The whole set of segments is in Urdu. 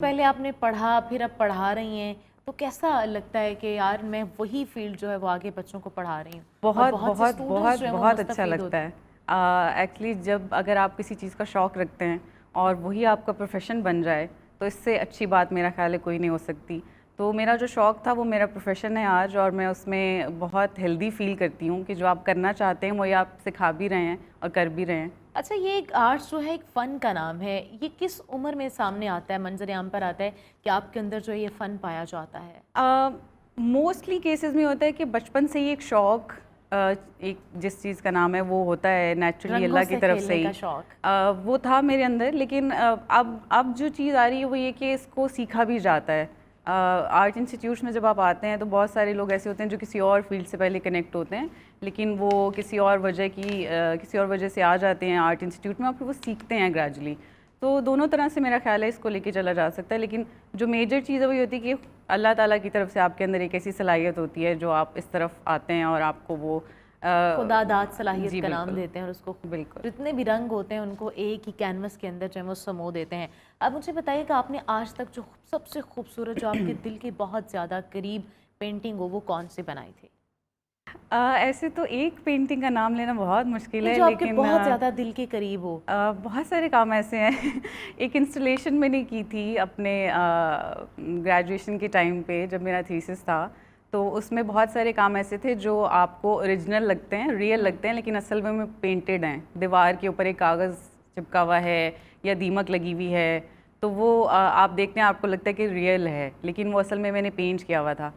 پہلے آپ نے پڑھا پھر اب پڑھا رہی ہیں تو کیسا لگتا ہے کہ یار میں وہی فیلڈ جو ہے وہ آگے بچوں کو پڑھا رہی ہوں اور بہت بہت سے بہت اسٹوڈنٹس بہت جو ہیں وہ بہت اچھا مستفید لگتا ہوتے ہیں؟ ہے. ایکچولی جب اگر آپ کسی چیز کا شوق رکھتے ہیں اور وہی آپ کا پروفیشن بن جائے تو اس سے اچھی بات میرا خیال ہے کوئی نہیں ہو سکتی. تو میرا جو شوق تھا وہ میرا پروفیشن ہے آج، اور میں اس میں بہت ہیلدی فیل کرتی ہوں کہ جو آپ کرنا چاہتے ہیں وہی آپ سکھا بھی رہے ہیں اور کر بھی رہے ہیں. اچھا، یہ ایک آرٹس جو ہے ایک فن کا نام ہے، یہ کس عمر میں سامنے آتا ہے، منظر عام پر آتا ہے کہ آپ کے اندر جو ہے یہ فن پایا جاتا ہے؟ موسٹلی کیسز میں ہوتا ہے کہ بچپن سے ہی ایک شوق، ایک جس چیز کا نام ہے وہ ہوتا ہے نیچرلی رنگوں اللہ کی سے طرف سے کھیلنے ہی. کا شوق؟ وہ تھا میرے اندر، لیکن اب جو چیز آ رہی ہے وہ یہ کہ اس کو سیکھا بھی جاتا ہے. آرٹ انسٹیٹیوٹس میں جب آپ آتے ہیں تو بہت سارے لوگ ایسے ہوتے ہیں جو کسی اور فیلڈ سے پہلے کنیکٹ ہوتے ہیں، لیکن وہ کسی اور وجہ سے آ جاتے ہیں آرٹ انسٹیٹیوٹ میں اور پھر وہ سیکھتے ہیں گریجولی. تو دونوں طرح سے میرا خیال ہے اس کو لے کے چلا جا سکتا ہے، لیکن جو میجر چیز ہے وہی ہوتی ہے کہ اللہ تعالیٰ کی طرف سے آپ کے اندر ایک ایسی صلاحیت ہوتی ہے جو آپ اس طرف آتے ہیں اور آپ کو وہ خدا داد صلاحیت جی کا نام بالکل دیتے ہیں، اور اس کو بالکل. جتنے بھی رنگ ہوتے ہیں ان کو ایک ہی کینوس کے اندر جو ہے وہ سمو دیتے ہیں. اب مجھے بتائیے کہ آپ نے آج تک جو سب سے خوبصورت، جو آپ کے دل کے بہت زیادہ قریب پینٹنگ ہو، وہ کون سی بنائی تھی؟ ایسے تو ایک پینٹنگ کا نام لینا بہت مشکل نہیں، ہے، جو آپ کے لیکن بہت زیادہ دل کے قریب ہو. بہت سارے کام ایسے ہیں. ایک انسٹالیشن میں نے کی تھی اپنے گریجویشن کے ٹائم پہ جب میرا تھیسس تھا، تو اس میں بہت سارے کام ایسے تھے جو آپ کو اوریجنل لگتے ہیں، ریئل لگتے ہیں، لیکن اصل میں پینٹڈ ہیں. دیوار کے اوپر ایک کاغذ چپکا ہوا ہے یا دیمک لگی ہوئی ہے، تو وہ آپ دیکھتے ہیں آپ کو لگتا ہے کہ ریئل ہے، لیکن وہ اصل میں نے پینٹ کیا ہوا تھا.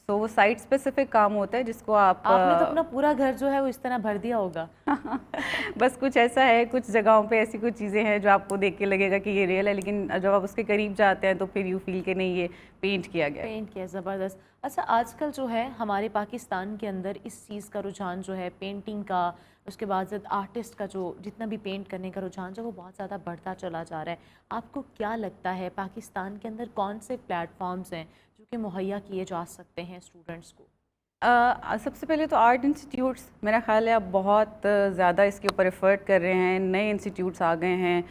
سو وہ سائٹ اسپیسیفک کام ہوتا ہے جس کو آپ نے تو اپنا پورا گھر جو ہے وہ اس طرح بھر دیا ہوگا. بس کچھ ایسا ہے، کچھ جگہوں پہ ایسی کچھ چیزیں ہیں جو آپ کو دیکھ کے لگے گا کہ یہ ریئل ہے، لیکن جب آپ اس کے قریب جاتے ہیں تو پھر یو فیل کہ نہیں یہ پینٹ کیا گیا. پینٹ کیا، زبردست. اچھا، آج کل جو ہے ہمارے پاکستان کے اندر اس چیز کا رجحان جو ہے پینٹنگ کا، اس کے بعد آرٹسٹ کا جو جتنا بھی پینٹ کرنے کا رجحان جو وہ بہت زیادہ بڑھتا چلا جا رہا ہے. آپ کو کیا لگتا ہے پاکستان کے اندر کون سے پلیٹ فارمز ہیں جو کہ مہیا کیے جا سکتے ہیں اسٹوڈنٹس کو؟ سب سے پہلے تو آرٹ انسٹیٹیوٹس میرا خیال ہے اب بہت زیادہ اس کے اوپر ایفرٹ کر رہے ہیں. نئے انسٹیٹیوٹس آ گئے ہیں،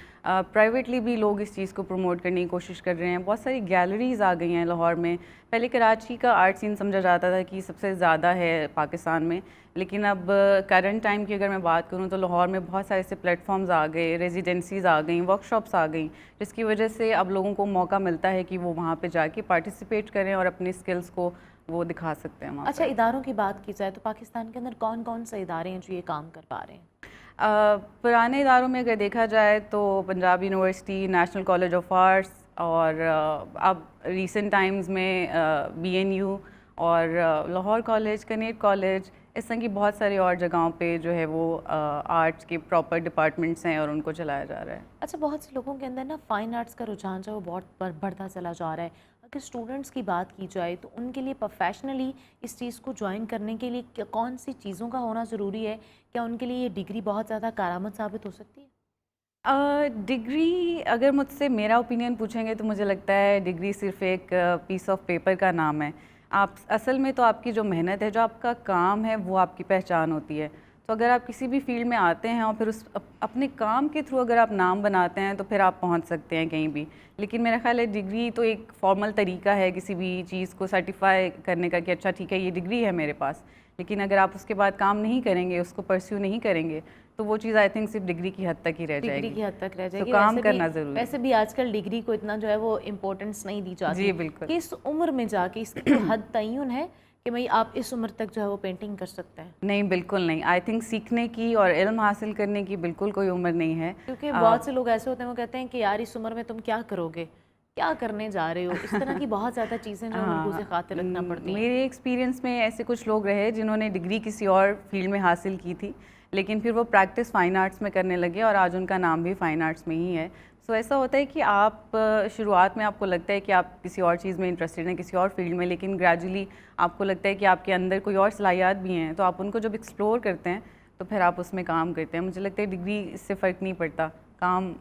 پرائیویٹلی بھی لوگ اس چیز کو پروموٹ کرنے کی کوشش کر رہے ہیں. بہت ساری گیلریز آ گئی ہیں لاہور میں. پہلے کراچی کا آرٹ سین سمجھا جاتا تھا کہ سب سے زیادہ ہے پاکستان میں، لیکن اب کرنٹ ٹائم کی اگر میں بات کروں تو لاہور میں بہت سارے ایسے پلیٹ فارمز آ گئے، ریزیڈنسیز آ گئیں، ورک شاپس آ گئیں، جس کی وجہ سے اب لوگوں کو موقع ملتا ہے کہ وہ وہاں پہ جا کے پارٹیسپیٹ کریں اور اپنی اسکلس کو وہ دکھا سکتے ہیں وہاں اچھا، پہ. اداروں کی بات کی جائے تو پاکستان کے اندر کون کون سے ادارے ہیں جو یہ کام کر پا رہے ہیں؟ پرانے اداروں میں اگر دیکھا جائے تو Punjab university, national college of arts, اور اب ریسنٹ ٹائمز میں BNU اور لاہور کالج، کنیٹ کالج، اس طرح کی بہت ساری اور جگہوں پہ جو ہے وہ آرٹس کے پراپر ڈپارٹمنٹس ہیں اور ان کو چلایا جا رہا ہے. اچھا، بہت سے لوگوں کے اندر نا فائن آرٹس کا رجحان جو ہے وہ بہت بڑھتا چلا جا رہا ہے. اگر اسٹوڈنٹس کی بات کی جائے تو ان کے لیے پروفیشنلی اس چیز کو جوائن کرنے کے لیے کون سی چیزوں کا ہونا ضروری ہے؟ کیا ان کے لیے یہ ڈگری بہت زیادہ کارآمد ثابت ہو سکتی ہے؟ ڈگری اگر مجھ سے میرا اوپینین پوچھیں گے تو مجھے لگتا ہے ڈگری صرف ایک پیس آف پیپر کا نام ہے. آپ اصل میں تو آپ کی جو محنت ہے، جو آپ کا کام ہے، وہ آپ کی پہچان ہوتی ہے. تو اگر آپ کسی بھی فیلڈ میں آتے ہیں اور پھر اپنے کام کے تھرو اگر آپ نام بناتے ہیں تو پھر آپ پہنچ سکتے ہیں کہیں بھی. لیکن میرا خیال ہے ڈگری تو ایک فارمل طریقہ ہے کسی بھی چیز کو سرٹیفائی کرنے کا کہ اچھا ٹھیک ہے یہ ڈگری ہے میرے پاس، لیکن اگر آپ اس کے بعد کام نہیں کریں گے، اس کو پرسیو نہیں کریں گے تو وہ چیز آئی تھنک صرف ڈگری کی حد تک ہی رہ جائے ڈگری گی. کی حد تک رہ جائے تو گی. کام کرنا ضروری ویسے بھی آج کل ڈگری کو اتنا جو ہے وہ امپورٹنس نہیں دی جاتی. جی بالکل. کہ اس عمر میں جا کے اس کی کوئی حد تعین ہے کہ بھائی آپ اس عمر تک جو ہے وہ پینٹنگ کر سکتے ہیں؟ نہیں، بالکل نہیں. آئی تھنک سیکھنے کی اور علم حاصل کرنے کی بالکل کوئی عمر نہیں ہے. کیونکہ بہت سے لوگ ایسے ہوتے ہیں وہ کہتے ہیں کہ یار اس عمر میں تم کیا کرو گے، کیا کرنے جا رہے ہو، اس طرح کی بہت زیادہ چیزیں جو ملحوظ خاطر رکھنا پڑتی ہیں. میرے ایکسپیرینس میں ایسے کچھ لوگ رہے جنہوں نے ڈگری کسی اور فیلڈ میں حاصل کی تھی، لیکن پھر وہ پریکٹس فائن آرٹس میں کرنے لگے اور آج ان کا نام بھی فائن آرٹس میں ہی ہے. سو ایسا ہوتا ہے کہ آپ شروعات میں آپ کو لگتا ہے کہ آپ کسی اور چیز میں انٹرسٹڈ ہیں، کسی اور فیلڈ میں، لیکن گریجولی آپ کو لگتا ہے کہ آپ کے اندر کوئی اور صلاحیات بھی ہیں، تو آپ ان کو جب ایکسپلور کرتے ہیں تو پھر آپ اس میں کام کرتے ہیں. مجھے لگتا ہے ڈگری اس سے فرق نہیں پڑتا، کام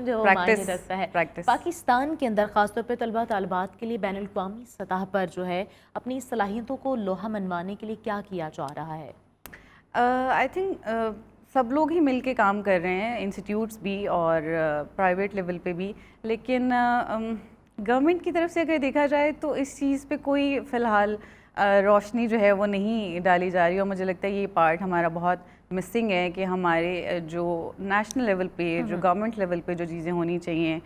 جو معنی رکھتا ہے. پاکستان کے اندر خاص طور پہ طلبہ طالبات کے لیے بین الاقوامی سطح پر جو ہے اپنی صلاحیتوں کو لوہا منوانے کے لیے کیا کیا جا رہا ہے؟ آئی تھنک سب لوگ ہی مل کے کام کر رہے ہیں، انسٹیٹیوٹس بھی اور پرائیویٹ لیول پہ بھی، لیکن گورنمنٹ کی طرف سے اگر دیکھا جائے تو اس چیز پہ کوئی فی الحال روشنی جو ہے وہ نہیں ڈالی جا رہی، اور مجھے لگتا ہے یہ پارٹ ہمارا بہت مسنگ ہے کہ ہمارے جو نیشنل لیول پہ، جو گورنمنٹ لیول پہ جو چیزیں ہونی چاہیے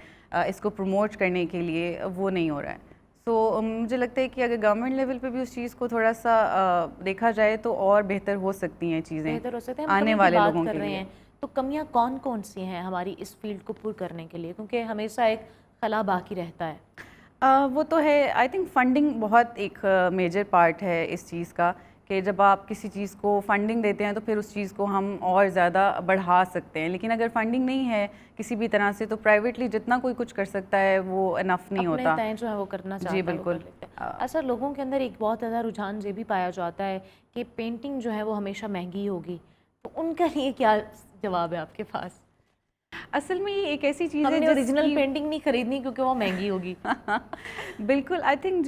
اس کو پروموٹ کرنے کے لیے، وہ نہیں ہو رہا ہے. سو مجھے لگتا ہے کہ اگر گورنمنٹ لیول پہ بھی اس چیز کو تھوڑا سا دیکھا جائے تو اور بہتر ہو سکتی ہیں چیزیں بہتر ہو سکتے ہیں. ہم آنے کمیوں کی والے بات لوگوں کر کے رہے لیے. ہیں تو کمیاں کون کون سی ہیں ہماری اس فیلڈ کو پر کرنے کے لیے، کیونکہ ہمیشہ ایک خلا باقی رہتا ہے؟ وہ تو ہے، آئی تھنک فنڈنگ بہت ایک میجر پارٹ ہے اس چیز کا، کہ جب آپ کسی چیز کو فنڈنگ دیتے ہیں تو پھر اس چیز کو ہم اور زیادہ بڑھا سکتے ہیں. لیکن اگر فنڈنگ نہیں ہے کسی بھی طرح سے تو پرائیویٹلی جتنا کوئی کچھ کر سکتا ہے وہ انف نہیں اپنے ہوتا. تئیں جو ہے وہ کرنا چاہتا جی ہے وہ بالکل. کر لیتے ہیں. اچھا، لوگوں کے اندر ایک بہت زیادہ رجحان یہ بھی پایا جاتا ہے کہ پینٹنگ جو ہے وہ ہمیشہ مہنگی ہوگی، تو ان کا لیے کیا جواب ہے آپ کے پاس؟ اصل میں یہ ایک ایسی چیز ہم ہے نے جس اوریجنل کی پینٹنگ نہیں خریدنی کیونکہ وہ مہنگی ہوگی. بالکل. آئی تھنک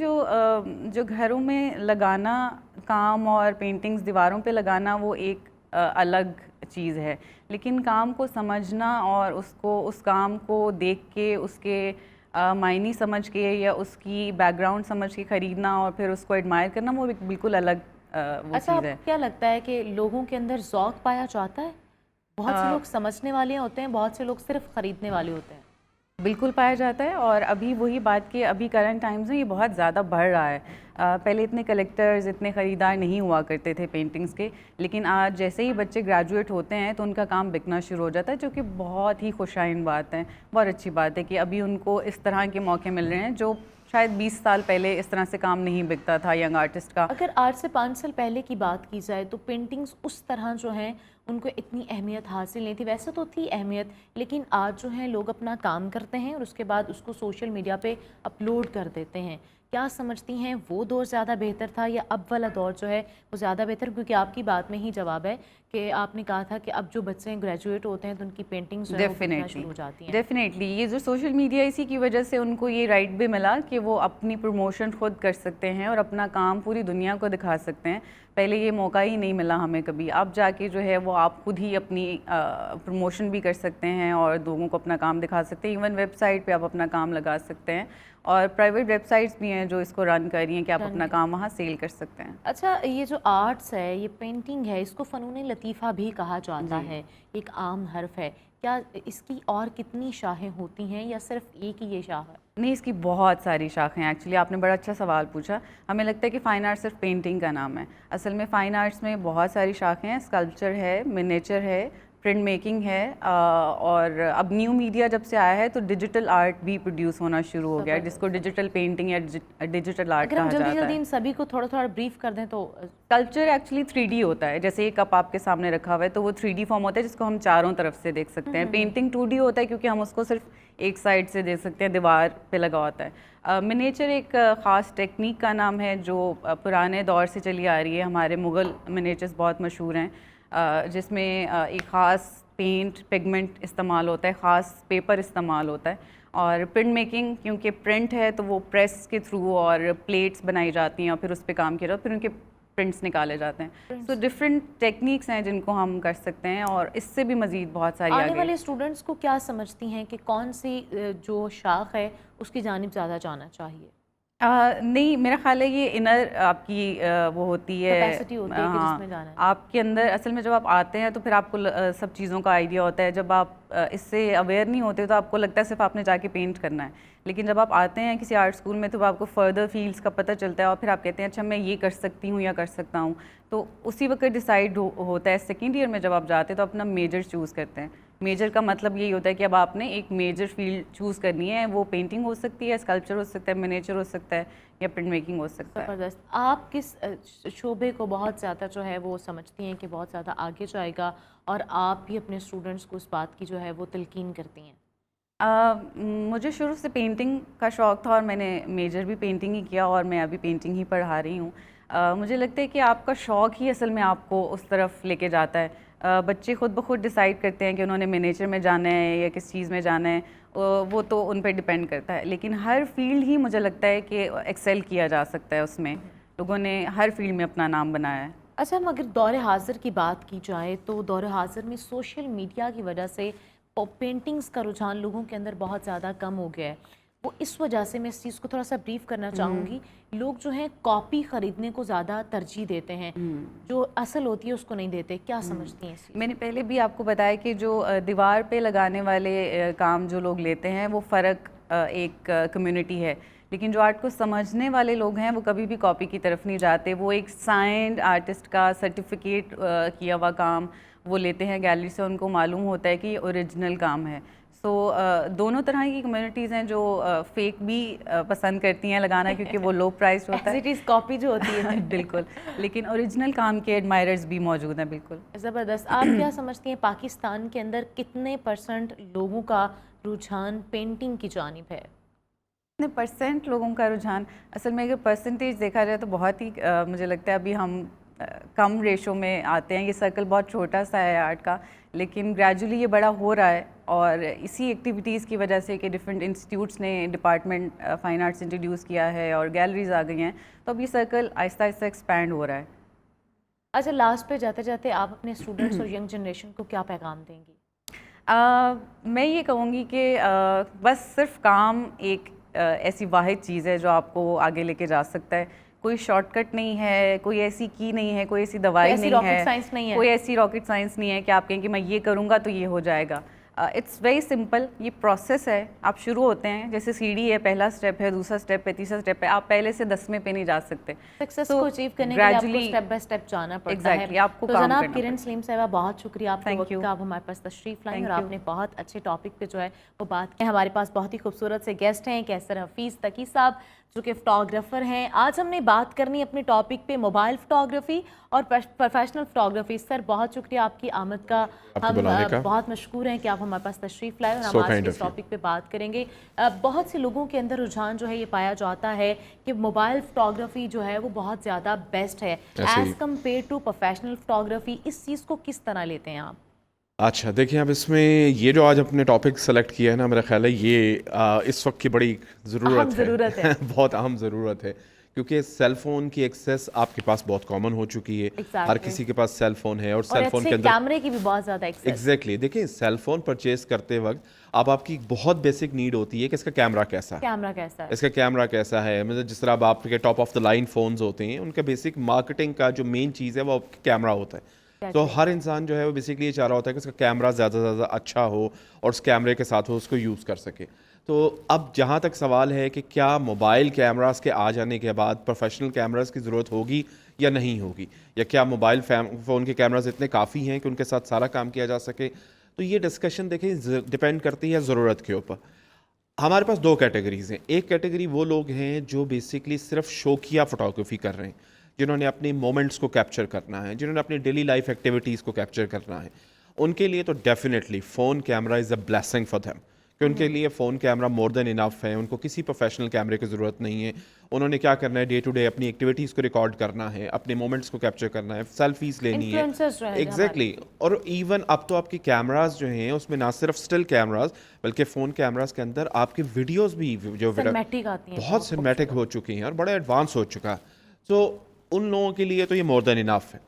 جو گھروں میں لگانا کام اور پینٹنگز دیواروں پہ لگانا وہ ایک الگ چیز ہے، لیکن کام کو سمجھنا اور اس کام کو دیکھ کے اس کے معنی سمجھ کے یا اس کی بیک گراؤنڈ سمجھ کے خریدنا اور پھر اس کو ایڈمائر کرنا، وہ ایک بالکل الگ وہ اچھا، چیز آپ ہے. کو کیا لگتا ہے کہ لوگوں کے اندر ذوق پایا جاتا ہے؟ بہت سے لوگ سمجھنے والے ہوتے ہیں، بہت سے لوگ صرف خریدنے والے ہوتے ہیں. بالکل پایا جاتا ہے، اور ابھی وہی بات کہ ابھی کرنٹ ٹائمز میں یہ بہت زیادہ بڑھ رہا ہے. پہلے اتنے کلیکٹرز، اتنے خریدار نہیں ہوا کرتے تھے پینٹنگز کے، لیکن آج جیسے ہی بچے گریجویٹ ہوتے ہیں تو ان کا کام بکنا شروع ہو جاتا ہے، جو کہ بہت ہی خوشائن بات ہے. بہت اچھی بات ہے کہ ابھی ان کو اس طرح کے موقع مل رہے ہیں جو شاید 20 سال پہلے اس طرح سے کام نہیں بکتا تھا ینگ آرٹسٹ کا. اگر آج سے 5 سال پہلے کی بات کی جائے تو پینٹنگز اس طرح جو ہیں ان کو اتنی اہمیت حاصل نہیں تھی. ویسے تو تھی اہمیت، لیکن آج جو ہیں لوگ اپنا کام کرتے ہیں اور اس کے بعد اس کو سوشل میڈیا پہ اپلوڈ کر دیتے ہیں. کیا سمجھتی ہیں وہ دور زیادہ بہتر تھا یا اب والا دور جو ہے وہ زیادہ بہتر؟ کیونکہ آپ کی بات میں ہی جواب ہے کہ آپ نے کہا تھا کہ اب جو بچے گریجویٹ ہوتے ہیں تو ان کی پینٹنگز جو ہے وہ بکنا شروع ہو جاتی ہیں. ڈیفینیٹلی یہ جو سوشل میڈیا، اسی کی وجہ سے ان کو یہ رائٹ بھی ملا کہ وہ اپنی پروموشن خود کر سکتے ہیں اور اپنا کام پوری دنیا کو دکھا سکتے ہیں. پہلے یہ موقع ہی نہیں ملا ہمیں کبھی. اب جا کے جو ہے وہ آپ خود ہی اپنی پروموشن بھی کر سکتے ہیں اور لوگوں کو اپنا کام دکھا سکتے ہیں. ایون ویب سائٹ پہ آپ اپنا کام لگا سکتے ہیں، اور پرائیویٹ ویب سائٹس بھی ہیں جو اس کو رن کر رہی ہیں کہ آپ اپنا کام وہاں سیل کر سکتے ہیں. اچھا، یہ جو آرٹس ہے، یہ پینٹنگ ہے، اس کو فنون لطیفہ بھی کہا جاتا ہے، ایک عام حرف ہے. کیا اس کی اور کتنی شاخیں ہوتی ہیں یا صرف ایک ہی یہ شاخ ہے؟ نہیں، اس کی بہت ساری شاخیں ہیں. ایکچولی آپ نے بڑا اچھا سوال پوچھا. ہمیں لگتا ہے کہ فائن آرٹ صرف پینٹنگ کا نام ہے. اصل میں فائن آرٹس میں بہت ساری شاخیں ہیں. اسکلپچر ہے، منیچر ہے، پرنٹ میکنگ ہے، اور اب نیو میڈیا جب سے آیا ہے تو ڈیجیٹل آرٹ بھی پروڈیوس ہونا شروع ہو گیا ہے، جس کو ڈیجیٹل پینٹنگ یا ڈیجیٹل آرٹ اگر ہم کہا جلدی جاتا جلدی ہے. ان سبھی کو تھوڑا تھوڑا بریف کر دیں تو کلچر ایکچولی 3D ہوتا ہے. جیسے ایک کپ آپ کے سامنے رکھا ہوا ہے تو وہ 3D فارم ہوتا ہے جس کو ہم چاروں طرف سے دیکھ سکتے ہیں. پینٹنگ 2D ہوتا ہے کیونکہ ہم اس کو صرف ایک سائڈ سے دیکھ سکتے ہیں، دیوار پہ لگا ہوتا ہے. منیچر ایک خاص ٹیکنیک کا نام ہے جو پرانے دور سے چلی آ رہی ہے. ہمارے مغل منیچرز بہت مشہور ہیں، جس میں ایک خاص پینٹ پگمنٹ استعمال ہوتا ہے، خاص پیپر استعمال ہوتا ہے. اور پرنٹ میکنگ کیونکہ پرنٹ ہے تو وہ پریس کے تھرو اور پلیٹس بنائی جاتی ہیں اور پھر اس پہ کام کیا جاتا ہے، پھر ان کے پرنٹس نکالے جاتے ہیں. سو ڈفرینٹ ٹیکنیکس ہیں جن کو ہم کر سکتے ہیں، اور اس سے بھی مزید بہت ساری آنے آگے. والے اسٹوڈنٹس کو کیا سمجھتی ہیں کہ کون سی جو شاخ ہے اس کی جانب زیادہ جانا چاہیے؟ نہیں، میرا خیال ہے یہ انر آپ کی وہ ہوتی ہے، کیپیسٹی ہوتی ہے کہ جس میں جانا ہے. آپ کے اندر اصل میں جب آپ آتے ہیں تو پھر آپ کو سب چیزوں کا آئیڈیا ہوتا ہے. جب آپ اس سے اویئر نہیں ہوتے تو آپ کو لگتا ہے صرف آپ نے جا کے پینٹ کرنا ہے، لیکن جب آپ آتے ہیں کسی آرٹ اسکول میں تو آپ کو فردر فیلڈس کا پتہ چلتا ہے اور پھر آپ کہتے ہیں اچھا میں یہ کر سکتی ہوں یا کر سکتا ہوں. تو اسی وقت ڈیسائیڈ ہوتا ہے. سیکنڈ ایئر میں جب آپ جاتے ہیں تو اپنا میجر چوز کرتے ہیں. میجر کا مطلب یہی ہوتا ہے کہ اب آپ نے ایک میجر فیلڈ چوز کرنی ہے. وہ پینٹنگ ہو سکتی ہے، اسکلپچر ہو سکتا ہے، منیچر ہو سکتا ہے، یا پرنٹ میکنگ ہو سکتا ہے. زبردست. آپ کس شعبے کو بہت زیادہ جو ہے وہ سمجھتی ہیں کہ بہت زیادہ آگے جائے گا اور آپ بھی اپنے اسٹوڈنٹس کو اس بات کی جو ہے وہ تلقین کرتی ہیں؟ مجھے شروع سے پینٹنگ کا شوق تھا اور میں نے میجر بھی پینٹنگ ہی کیا اور میں ابھی پینٹنگ ہی پڑھا رہی ہوں. مجھے لگتا ہے کہ آپ کا شوق ہی اصل میں آپ کو اس طرف لے کے جاتا ہے. بچے خود بخود ڈیسائیڈ کرتے ہیں کہ انہوں نے منیچر میں جانا ہے یا کس چیز میں جانا ہے، وہ تو ان پہ ڈپینڈ کرتا ہے. لیکن ہر فیلڈ ہی مجھے لگتا ہے کہ ایکسیل کیا جا سکتا ہے. اس میں لوگوں نے ہر فیلڈ میں اپنا نام بنایا ہے. اچھا، ہم اگر دور حاضر کی بات کی جائے تو دور حاضر میں سوشل میڈیا کی وجہ سے پینٹنگز کا رجحان لوگوں کے اندر بہت زیادہ کم ہو گیا ہے. وہ اس وجہ سے میں اس چیز کو تھوڑا سا بریف کرنا چاہوں گی، لوگ جو ہیں کاپی خریدنے کو زیادہ ترجیح دیتے ہیں، جو اصل ہوتی ہے اس کو نہیں دیتے. کیا سمجھتی ہیں اس چیز؟ میں نے پہلے بھی آپ کو بتایا کہ جو دیوار پہ لگانے والے کام جو لوگ لیتے ہیں وہ فرق ایک کمیونٹی ہے، لیکن جو آرٹ کو سمجھنے والے لوگ ہیں وہ کبھی بھی کاپی کی طرف نہیں جاتے. وہ ایک سائنڈ آرٹسٹ کا سرٹیفکیٹ کیا ہوا کام وہ لیتے ہیں گیلری سے، ان کو معلوم ہوتا ہے کہ یہ اوریجنل کام ہے. سو دونوں طرح کی کمیونٹیز ہیں جو فیک بھی پسند کرتی ہیں لگانا کیونکہ وہ لو پرائز ہوتا ہے، کاپی جو ہوتی ہے. بالکل، لیکن اوریجنل کام کے ایڈمائررز بھی موجود ہیں. بالکل زبردست. آپ کیا سمجھتی ہیں پاکستان کے اندر کتنے % لوگوں کا رجحان پینٹنگ کی جانب ہے؟ کتنے % لوگوں کا رجحان؟ اصل میں اگر پرسنٹیج دیکھا جائے تو بہت ہی مجھے لگتا ہے ابھی ہم کم ریشو میں آتے ہیں. یہ سرکل بہت چھوٹا سا ہے آرٹ کا، لیکن گریجولی یہ بڑا ہو رہا ہے، اور اسی ایکٹیویٹیز کی وجہ سے کہ ڈفرینٹ انسٹیٹیوٹس نے ڈپارٹمنٹ فائن آرٹس انٹروڈیوس کیا ہے اور گیلریز آ گئی ہیں، تو اب یہ سرکل آہستہ آہستہ ایکسپینڈ ہو رہا ہے. اچھا، لاسٹ پہ جاتے جاتے آپ اپنے اسٹوڈنٹس اور ینگ جنریشن کو کیا پیغام دیں گی؟ میں یہ کہوں گی کہ بس صرف کام ایک ایسی واحد چیز ہے جو آپ کو آگے لے کے جا سکتا ہے. کوئی شارٹ کٹ نہیں ہے، کوئی ایسی کی نہیں ہے، کوئی ایسی دوائی نہیں ہے، کوئی ایسی راکٹ سائنس نہیں ہے کہ آپ کہیں کہ میں یہ کروں گا تو یہ ہو جائے گا. It's very simple. یہ پروسیس ہے. آپ شروع ہوتے ہیں جیسے سیڑھی ہے، پہلا اسٹیپ ہے، دوسرا اسٹیپ ہے، تیسرا اسٹیپ ہے. آپ پہلے سے 10ویں پہ نہیں جا سکتے. سکسیس کو اچیو کرنے کے لیے آپ کو اسٹیپ بائی اسٹیپ جانا پڑتا ہے. آپ کو تو جناب کرن سلیم صاحبہ، بہت شکریہ آپ کے وقت کا. آپ ہمارے پاس تشریف لائیں اور آپ نے بہت اچھے ٹاپک پہ جو ہے وہ بات کی. ہمارے پاس بہت ہی خوبصورت سے گیسٹ ہیں کیسر حفیظ تقی صاحب جو کہ فوٹوگرافر ہیں. آج ہم نے بات کرنی اپنے ٹاپک پہ موبائل فوٹوگرافی اور پروفیشنل فوٹوگرافی. سر بہت شکریہ آپ کی آمد کا. ہم بہت مشکور ہیں کہ آپ ہمارے پاس تشریف لائے اور ہم آج کے اس ٹاپک پہ بات کریں گے. بہت سے لوگوں کے اندر رجحان جو ہے یہ پایا جاتا ہے کہ موبائل فوٹوگرافی جو ہے وہ بہت زیادہ بیسٹ ہے as compare to professional photography. اس چیز کو کس طرح لیتے ہیں آپ؟ اچھا دیکھیں، اب اس میں یہ جو آج اپنے ٹاپک سلیکٹ کیا ہے نا، میرا خیال ہے یہ اس وقت کی بڑی ضرورت ہے بہت اہم ضرورت ہے، کیونکہ سیل فون کی ایکسیس آپ کے پاس بہت کامن ہو چکی ہے. ہر کسی کے پاس سیل فون ہے، اور سیل فون کے اندر کیمرے کی بھی بہت زیادہ ایکسیس. ایگزیکٹلی. دیکھیں، سیل فون پرچیز کرتے وقت اب آپ کی بہت بیسک نیڈ ہوتی ہے کہ اس کا کیمرہ کیسا ہے، اس کا کیمرہ کیسا ہے. مطلب جس طرح اب آپ کے top of the line phones ہوتے ہیں، ان کا بیسک مارکیٹنگ کا جو مین چیز ہے وہ کیمرہ ہوتا ہے. تو ہر انسان جو ہے وہ بیسکلی یہ چاہ رہا ہوتا ہے کہ اس کا کیمرہ زیادہ سے زیادہ اچھا ہو اور اس کیمرے کے ساتھ وہ اس کو یوز کر سکے. تو اب جہاں تک سوال ہے کہ کیا موبائل کیمراز کے آ جانے کے بعد پروفیشنل کیمراز کی ضرورت ہوگی یا نہیں ہوگی، یا کیا موبائل فون کے کیمراز اتنے کافی ہیں کہ ان کے ساتھ سارا کام کیا جا سکے، تو یہ ڈسکشن دیکھیں ڈپینڈ کرتی ہے ضرورت کے اوپر. ہمارے پاس 2 کیٹیگریز ہیں. ایک کیٹیگری وہ لوگ ہیں جو بیسکلی صرف شوقیہ فوٹوگرافی کر رہے ہیں، جنہوں نے اپنی مومنٹس کو کیپچر کرنا ہے، جنہوں نے اپنی ڈیلی لائف ایکٹیویٹیز کو کیپچر کرنا ہے. ان کے لیے تو definitely phone camera is a blessing for them, کہ ان کے لیے فون کیمرہ مور دین انف ہے. ان کو کسی پروفیشنل کیمرے کی ضرورت نہیں ہے. انہوں نے کیا کرنا ہے، ڈے ٹو ڈے اپنی ایکٹیویٹیز کو ریکارڈ کرنا ہے، اپنے مومنٹس کو کیپچر کرنا ہے، سیلفیز لینی ہے. ایگزیکٹلی. اور ایون اب تو آپ کی کیمراز جو ہیں اس میں نہ صرف اسٹل کیمراز بلکہ فون کیمراز کے اندر آپ کی ویڈیوز بھی جو بہت سنیمیٹک ہو چکی ہیں اور بڑا ایڈوانس ہو چکا. تو ان لوگوں کے لیے تو یہ مور دین انف ہے.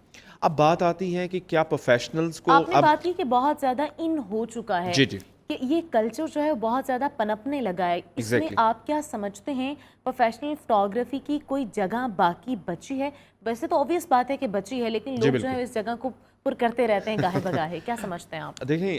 اب بات آتی ہے کہ کیا پروفیشنلز کو، آپ نے بات کی کہ بہت زیادہ ان ہو چکا ہے، جی جی، کہ یہ کلچر جو ہے بہت زیادہ پنپنے لگا ہے. اس میں آپ کیا سمجھتے ہیں پروفیشنل فوٹوگرافی کی کوئی جگہ باقی بچی ہے؟ ویسے تو obvious بات ہے کہ بچی ہے، لیکن لوگ جو ہے اس جگہ کو پر کرتے رہتے ہیں گاہے بگاہے. کیا سمجھتے ہیں آپ؟ دیکھیں،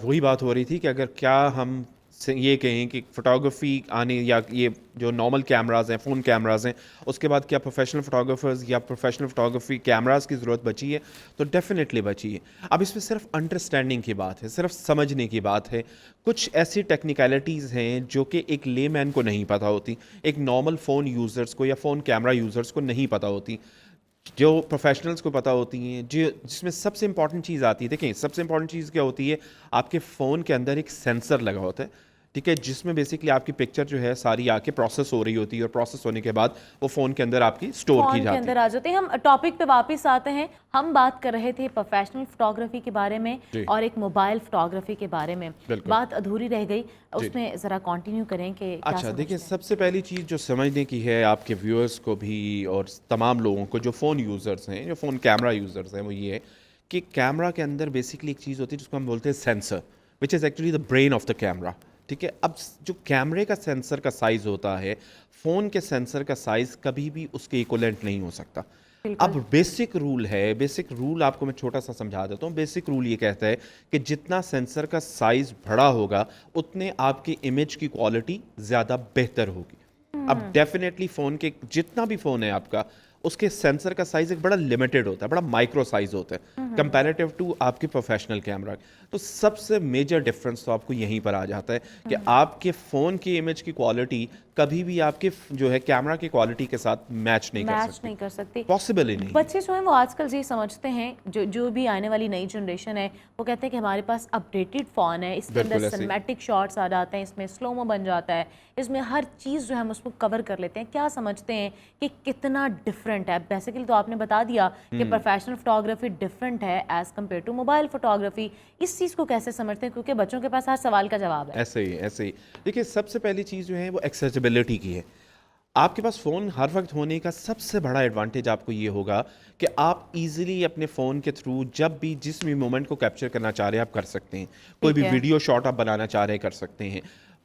وہی بات ہو رہی تھی کہ اگر کیا ہم یہ کہیں کہ فوٹوگرافی آنے، یا یہ جو نارمل کیمراز ہیں، فون کیمراز ہیں، اس کے بعد کیا پروفیشنل فوٹوگرافرز یا پروفیشنل فوٹوگرافی کیمراز کی ضرورت بچی ہے، تو ڈیفینیٹلی بچی ہے. اب اس میں صرف انڈرسٹینڈنگ کی بات ہے، صرف سمجھنے کی بات ہے. کچھ ایسی ٹیکنیکلٹیز ہیں جو کہ ایک لے مین کو نہیں پتہ ہوتی، ایک نارمل فون یوزرز کو یا فون کیمرہ یوزرز کو نہیں پتہ ہوتی، جو پروفیشنلز کو پتہ ہوتی ہیں. جس میں سب سے امپورٹنٹ چیز آتی ہے، دیکھیں سب سے امپورٹنٹ چیز کیا ہوتی ہے، آپ کے فون کے اندر ایک سینسر لگا ہوتا ہے، ٹھیک ہے، جس میں بیسکلی آپ کی پکچر جو ہے ساری آ کے پروسیس ہو رہی ہوتی ہے، اور پروسیس ہونے کے بعد وہ فون کے اندر آپ کی اسٹور کی جاتی ہے. آ جاتے ہیں. ہم ٹاپک پہ واپس آتے ہیں. ہم بات کر رہے تھے پروفیشنل فوٹوگرافی کے بارے میں اور ایک موبائل فوٹوگرافی کے بارے میں. بات ادھوری رہ گئی، اس میں ذرا کنٹینیو کریں کہ اچھا دیکھیں، سب سے پہلی چیز جو سمجھنے کی ہے آپ کے ویورز کو بھی اور تمام لوگوں کو جو فون یوزرز ہیں، جو فون کیمرہ یوزرز ہیں، وہ یہ ہے کہ کیمرہ کے اندر بیسکلی ایک چیز ہوتی ہے جس کو ہم بولتے ہیں sensor, which is actually the brain of the camera. ٹھیک ہے. اب جو کیمرے کا سینسر کا سائز ہوتا ہے, فون کے سینسر کا سائز کبھی بھی اس کے ایکولنٹ نہیں ہو سکتا. اب بیسک رول ہے, بیسک رول آپ کو میں چھوٹا سا سمجھا دیتا ہوں. بیسک رول یہ کہتا ہے کہ جتنا سینسر کا سائز بڑا ہوگا اتنے آپ کی امیج کی کوالٹی زیادہ بہتر ہوگی. اب ڈیفینیٹلی فون کے جتنا بھی فون ہے آپ کا, اس کے سینسر کا سائز ایک بڑا لمیٹڈ ہوتا ہے, بڑا مائکرو سائز ہوتا ہے کمپیریٹیو ٹو آپ کے پروفیشنل کیمرہ. تو سب سے میجر ڈفرنس تو آپ کو یہیں پر آ جاتا ہے کہ آپ کے فون کی امیج کی کوالٹی کبھی بھی آپ کے جو ہے کیمرہ کی کوالٹی کے ساتھ میچ نہیں کر سکتی, پاسبل ہی نہیں. بچے جو ہیں وہ آج کل یہ سمجھتے ہیں, جو بھی آنے والی نئی جنریشن ہے وہ کہتے ہیں کہ ہمارے پاس اپڈیٹڈ فون ہے, اس کے اندر سنیمیٹک شاٹس آ جاتے ہیں, اس میں سلومو بن جاتا ہے, اس میں ہر چیز جو ہے ہم اس کو کور کر لیتے ہیں. کیا سمجھتے ہیں کہ کتنا ڈفرینٹ ہے؟ بیسیکلی تو آپ نے بتا دیا کہ پروفیشنل فوٹوگرافی ڈفرینٹ ہے as compare to mobile photography. اس چیز کو کیسے سمجھتے ہیں, کیونکہ بچوں کے پاس ہر سوال کا جواب ہے. ایسے ہی دیکھیے, سب سے پہلی چیز جو ہے وہ ایکسیسیبلٹی کی ہے. آپ کے پاس فون ہر وقت ہونے کا سب سے بڑا ایڈوانٹیج آپ کو یہ ہوگا کہ آپ ایزیلی اپنے فون کے تھرو جب بھی جس بھی مومنٹ کو کیپچر کرنا چاہ رہے ہیں آپ کر سکتے ہیں. کوئی بھی ویڈیو شاٹ آپ بنانا چاہ رہے ہیں کر سکتے ہیں.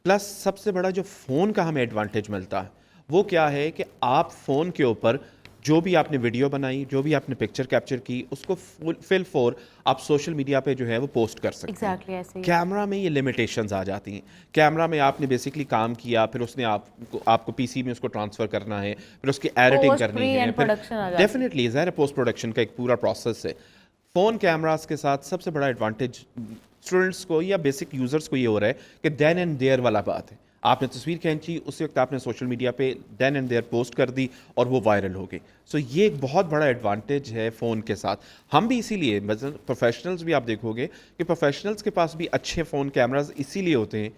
پلس سب سے بڑا جو فون کا ہمیں ایڈوانٹیج ملتا ہے وہ کیا ہے کہ آپ فون کے اوپر جو بھی آپ نے ویڈیو بنائی, جو بھی آپ نے پکچر کیپچر کی, اس کو فل فور آپ سوشل میڈیا پہ جو ہے وہ پوسٹ کر سکتے ہیں. کیمرہ میں یہ لمیٹیشنز آ جاتی ہیں. کیمرہ میں آپ نے بیسکلی کام کیا, پھر اس نے آپ کو پی سی میں اس کو ٹرانسفر کرنا ہے, پھر اس کی ایڈیٹنگ کرنی ہے, پھر ڈیفینیٹلی ظاہر پوسٹ پروڈکشن کا ایک پورا پروسیس ہے. فون کیمراز کے ساتھ سب سے بڑا ایڈوانٹیج اسٹوڈنٹس کو یا بیسک یوزرس کو یہ ہو رہا ہے کہ دین اینڈ دیئر والا بات ہے. آپ نے تصویر کھینچی, اسی وقت آپ نے سوشل میڈیا پہ دین اینڈ دیئر پوسٹ کر دی اور وہ وائرل ہو گئی. سو یہ ایک بہت بڑا ایڈوانٹیج ہے فون کے ساتھ. ہم بھی اسی لیے پروفیشنلز بھی آپ دیکھو گے کہ پروفیشنلز کے پاس بھی اچھے فون کیمراز اسی لیے ہوتے ہیں.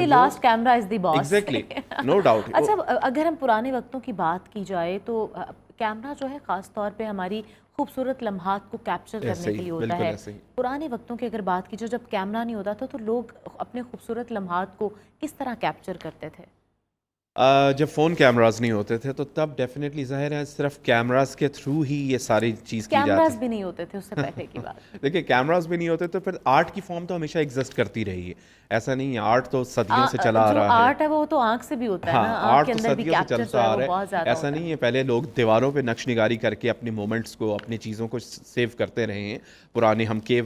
Last camera is the boss. Exactly, no doubt. اچھا, اگر ہم پرانے وقتوں کی بات کی جائے تو کیمرہ جو ہے خاص طور پہ ہماری خوبصورت لمحات کو کیپچر کرنے کے لیے ہوتا ہے. پرانے وقتوں کی اگر بات کی جائے جب کیمرہ نہیں ہوتا تھا تو لوگ اپنے خوبصورت لمحات کو کس طرح کیپچر کرتے تھے؟ جب فون کیمراز نہیں ہوتے تھے تو تب ڈیفینیٹلی ظاہر ہے صرف کیمراز کے تھرو ہی یہ ساری چیز کی جاتی. کیمراز بھی نہیں ہوتے تھے اس سے پہلے کی بات. دیکھیں, کیمراز بھی نہیں ہوتے تو پھر آرٹ کی فارم تو ہمیشہ ایگزسٹ کرتی رہی ہے. ایسا نہیں ہے, آرٹ تو صدیوں سے چلا آ رہا ہے. آرٹ ہے وہ تو آنکھ سے بھی ہوتا ہے نا, آرٹ تو صدیوں سے چلتا آ رہا ہے. ایسا نہیں ہے, پہلے لوگ دیواروں پہ نقش نگاری کر کے اپنے مومنٹس کو, اپنی چیزوں کو سیو کرتے رہے ہیں. پرانے ہم کیو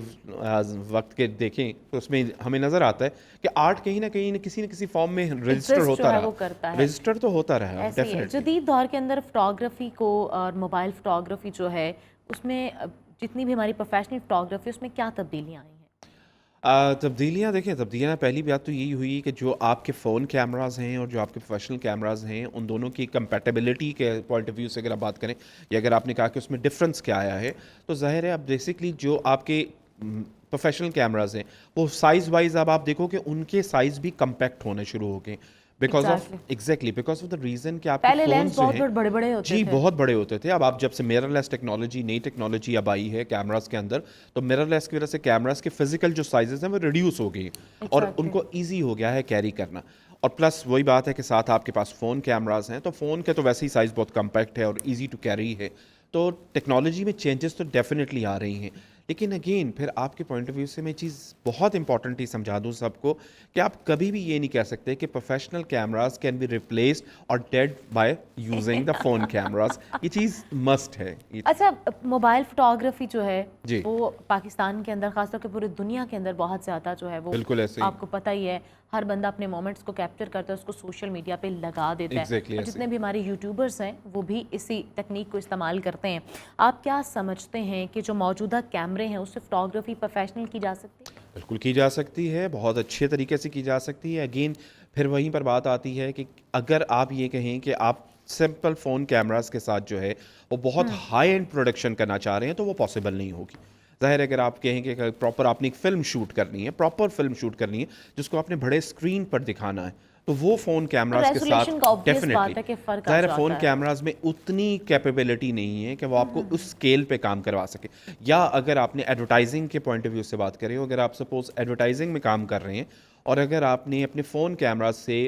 وقت کے دیکھیں تو اس میں ہمیں نظر آتا ہے کہ آرٹ کہیں نہ کسی فارم میں رجسٹر ہوتا رہا. رجسٹر تو ہوتا رہا. جدید دور کے اندر فوٹوگرافی کو اور موبائل فوٹوگرافی جو ہے اس میں جتنی بھی ہماری پروفیشنل فوٹوگرافی اس میں کیا تبدیلیاں آئی ہیں؟ تبدیلیاں دیکھیں, تبدیلیاں پہلی بات تو یہی ہوئی کہ جو آپ کے فون کیمراز ہیں اور جو آپ کے پروفیشنل کیمراز ہیں ان دونوں کی کمپیٹیبلٹی کے پوائنٹ آف ویو سے اگر آپ بات کریں, یا اگر آپ نے کہا کہ اس میں ڈفرینس کیا آیا ہے, تو ظاہر ہے اب بیسکلی جو آپ کے پروفیشنل کیمراز ہیں وہ سائز وائز اب آپ دیکھو کہ ان کے سائز بھی کمپیکٹ ہونے شروع ہو گئے. بیکاز آف دا ریزن کہ آپ کے فونز جو ہیں بڑے بڑے ہوتے جی بہت بڑے ہوتے تھے. اب آپ جب سے میرر لیس ٹیکنالوجی, نئی ٹیکنالوجی اب آئی ہے کیمراز کے اندر, تو میرر لیس کی وجہ سے کیمراز کے فزیکل جو سائزز ہیں وہ ریڈیوس ہو گئی اور ان کو ایزی ہو گیا ہے کیری کرنا. اور پلس وہی بات ہے کہ ساتھ آپ کے پاس فون کیمراز ہیں تو فون کے تو ویسے ہی سائز بہت کمپیکٹ ہے اور ایزی ٹو کیری ہے. تو ٹیکنالوجی میں چینجز تو ڈیفینیٹلی آ رہی ہیں. لیکن اگین پھر آپ کے پوائنٹ آف ویو سے میں چیز بہت امپورٹنٹ ہی سمجھا دوں سب کو کہ آپ کبھی بھی یہ نہیں کہہ سکتے کہ professional cameras can be replaced اور dead by using the phone cameras. یہ چیز مسٹ ہے. اچھا, موبائل فوٹوگرافی جو ہے وہ پاکستان کے اندر خاص طور پہ پوری دنیا کے اندر بہت زیادہ جو ہے وہ بالکل ایسے آپ کو پتہ ہی ہے, ہر بندہ اپنے مومنٹس کو کیپچر کرتا ہے, اس کو سوشل میڈیا پہ لگا دیتا ہے. جتنے بھی ہمارے یوٹیوبرس ہیں وہ بھی اسی تکنیک کو استعمال کرتے ہیں. آپ کیا سمجھتے ہیں کہ جو موجودہ کیمرے ہیں اس سے فوٹوگرافی پروفیشنل کی جا سکتی ہے؟ بالکل کی جا سکتی ہے, بہت اچھے طریقے سے کی جا سکتی ہے. اگین پھر وہیں پر بات آتی ہے کہ اگر آپ یہ کہیں کہ آپ سمپل فون کیمراز کے ساتھ جو ہے وہ بہت ہائی اینڈ پروڈکشن کرنا چاہ رہے ہیں تو وہ پاسبل نہیں ہوگی. ظاہر ہے اگر آپ کہیں کہ پراپر آپ نے ایک فلم شوٹ کرنی ہے, پراپر فلم شوٹ کرنی ہے جس کو آپ نے بڑے اسکرین پر دکھانا ہے, تو وہ فون کیمراز کے ساتھ ڈیفینیٹلی ظاہر ہے فون کیمراز میں اتنی کیپیبلٹی نہیں ہے کہ وہ آپ کو اس اسکیل پہ کام کروا سکے. یا اگر آپ نے ایڈورٹائزنگ کے پوائنٹ آف ویو سے بات کریں, اگر آپ سپوز ایڈورٹائزنگ میں کام کر رہے ہیں اور اگر آپ نے اپنے فون کیمراز سے